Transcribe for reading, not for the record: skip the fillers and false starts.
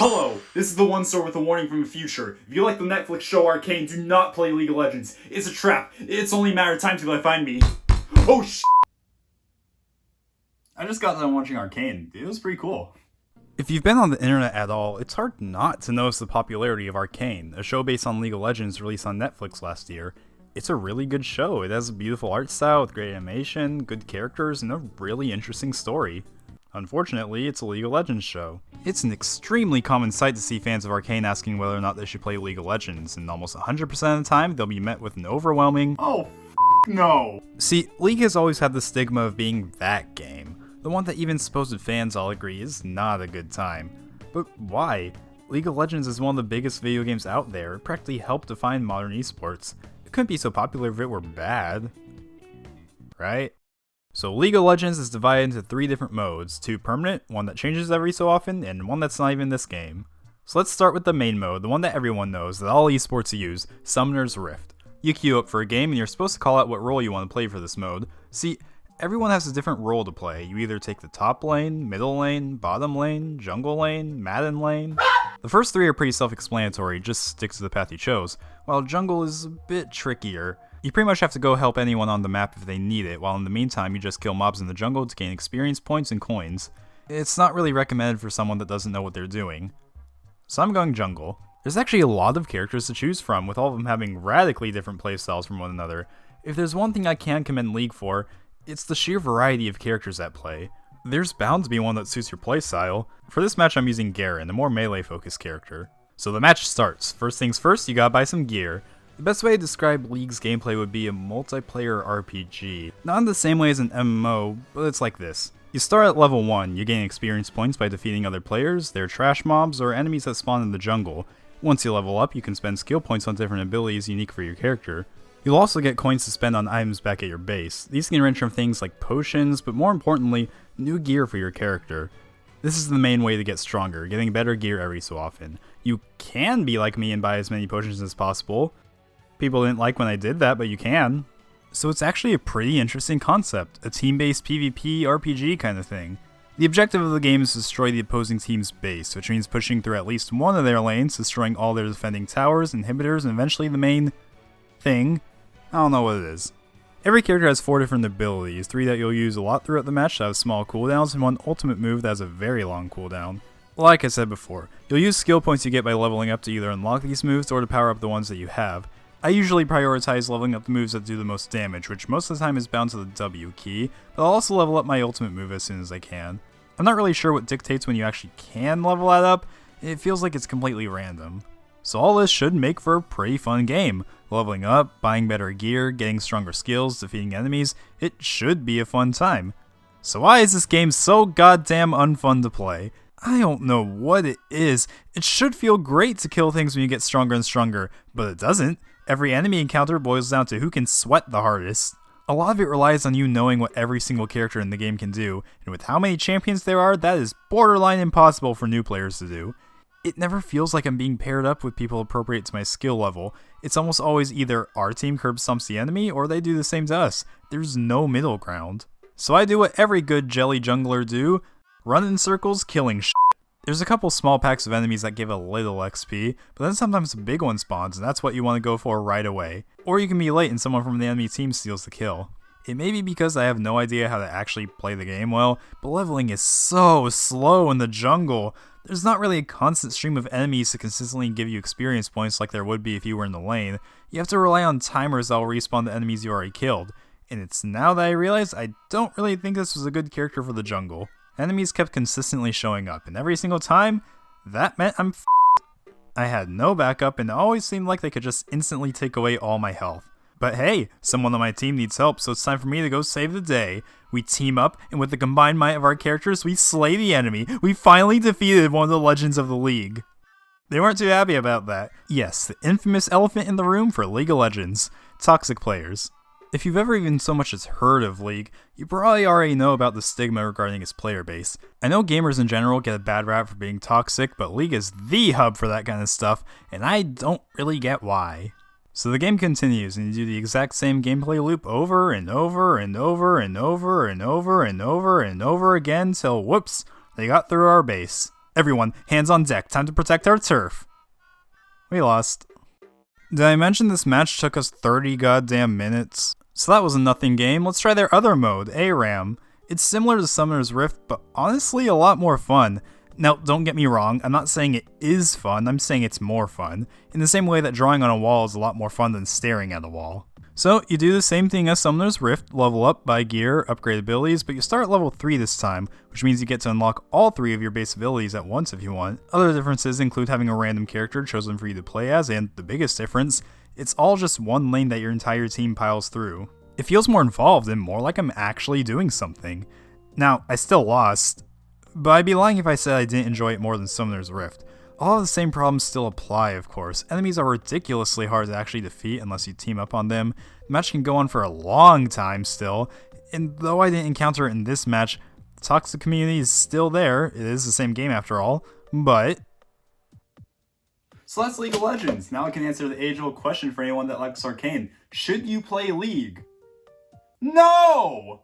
Hello, this is TheOneSword with a warning from the future. If you like the Netflix show Arcane, do not play League of Legends. It's a trap. It's only a matter of time till they find me. Oh sh**. I just got done watching Arcane. It was pretty cool. If you've been on the internet at all, it's hard not to notice the popularity of Arcane, a show based on League of Legends released on Netflix last year. It's a really good show. It has a beautiful art style with great animation, good characters, and a really interesting story. Unfortunately, it's a League of Legends show. It's an extremely common sight to see fans of Arcane asking whether or not they should play League of Legends, and almost 100% of the time, they'll be met with an overwhelming, Oh, no. See, League has always had the stigma of being that game, the one that even supposed fans all agree is not a good time. But why? League of Legends is one of the biggest video games out there, it practically helped define modern esports. It couldn't be so popular if it were bad. Right? So League of Legends is divided into 3 different modes, 2 permanent, one that changes every so often, and one that's not even this game. So let's start with the main mode, the one that everyone knows, that all esports use, Summoner's Rift. You queue up for a game and you're supposed to call out what role you want to play for this mode. See, everyone has a different role to play. You either take the top lane, middle lane, bottom lane, jungle lane, Madden lane. The first 3 are pretty self-explanatory, just stick to the path you chose, while jungle is a bit trickier. You pretty much have to go help anyone on the map if they need it, while in the meantime you just kill mobs in the jungle to gain experience points and coins. It's not really recommended for someone that doesn't know what they're doing. So I'm going jungle. There's actually a lot of characters to choose from, with all of them having radically different playstyles from one another. If there's one thing I can commend League for, it's the sheer variety of characters at play. There's bound to be one that suits your playstyle. For this match I'm using Garen, a more melee focused character. So the match starts. First things first, you gotta buy some gear. The best way to describe League's gameplay would be a multiplayer RPG. Not in the same way as an MMO, but it's like this. You start at level 1, you gain experience points by defeating other players, they're trash mobs, or enemies that spawn in the jungle. Once you level up, you can spend skill points on different abilities unique for your character. You'll also get coins to spend on items back at your base. These can range from things like potions, but more importantly, new gear for your character. This is the main way to get stronger, getting better gear every so often. You can be like me and buy as many potions as possible. People didn't like when I did that, but you can. So it's actually a pretty interesting concept, a team-based PvP RPG kind of thing. The objective of the game is to destroy the opposing team's base, which means pushing through at least one of their lanes, destroying all their defending towers, inhibitors, and eventually the main thing. I don't know what it is. Every character has 4 different abilities, 3 that you'll use a lot throughout the match that have small cooldowns, and 1 ultimate move that has a very long cooldown. Like I said before, you'll use skill points you get by leveling up to either unlock these moves or to power up the ones that you have. I usually prioritize leveling up the moves that do the most damage, which most of the time is bound to the W key, but I'll also level up my ultimate move as soon as I can. I'm not really sure what dictates when you actually can level that up, it feels like it's completely random. So all this should make for a pretty fun game. Leveling up, buying better gear, getting stronger skills, defeating enemies, it should be a fun time. So why is this game so goddamn unfun to play? I don't know what it is. It should feel great to kill things when you get stronger and stronger, but it doesn't. Every enemy encounter boils down to who can sweat the hardest. A lot of it relies on you knowing what every single character in the game can do, and with how many champions there are, that is borderline impossible for new players to do. It never feels like I'm being paired up with people appropriate to my skill level. It's almost always either our team curb stomps the enemy, or they do the same to us. There's no middle ground. So I do what every good jelly jungler do, run in circles killing shit. There's a couple small packs of enemies that give a little XP, but then sometimes a big one spawns and that's what you want to go for right away. Or you can be late and someone from the enemy team steals the kill. It may be because I have no idea how to actually play the game well, but leveling is so slow in the jungle. There's not really a constant stream of enemies to consistently give you experience points like there would be if you were in the lane. You have to rely on timers that will respawn the enemies you already killed. And it's now that I realize I don't really think this was a good character for the jungle. Enemies kept consistently showing up, and every single time, that meant I'm f***ed. I had no backup, and it always seemed like they could just instantly take away all my health. But hey, someone on my team needs help, so it's time for me to go save the day. We team up, and with the combined might of our characters, we slay the enemy. We finally defeated one of the legends of the league. They weren't too happy about that. Yes, the infamous elephant in the room for League of Legends. Toxic players. If you've ever even so much as heard of League, you probably already know about the stigma regarding its player base. I know gamers in general get a bad rap for being toxic, but League is the hub for that kind of stuff, and I don't really get why. So the game continues, and you do the exact same gameplay loop over and over and over and over and over and over and over again till whoops, they got through our base. Everyone, hands on deck, time to protect our turf. We lost. Did I mention this match took us 30 goddamn minutes? So that was a nothing game. Let's try their other mode, ARAM. It's similar to Summoner's Rift, but honestly a lot more fun. Now, don't get me wrong, I'm not saying it is fun, I'm saying it's more fun, in the same way that drawing on a wall is a lot more fun than staring at a wall. So, you do the same thing as Summoner's Rift, level up, buy gear, upgrade abilities, but you start at level 3 this time, which means you get to unlock all 3 of your base abilities at once if you want. Other differences include having a random character chosen for you to play as, and the biggest difference, it's all just one lane that your entire team piles through. It feels more involved and more like I'm actually doing something. Now, I still lost, but I'd be lying if I said I didn't enjoy it more than Summoner's Rift. All of the same problems still apply, of course. Enemies are ridiculously hard to actually defeat unless you team up on them. The match can go on for a long time still, and though I didn't encounter it in this match, the toxic community is still there. It is the same game after all, but... So that's League of Legends. Now I can answer the age-old question for anyone that likes Arcane. Should you play League? No!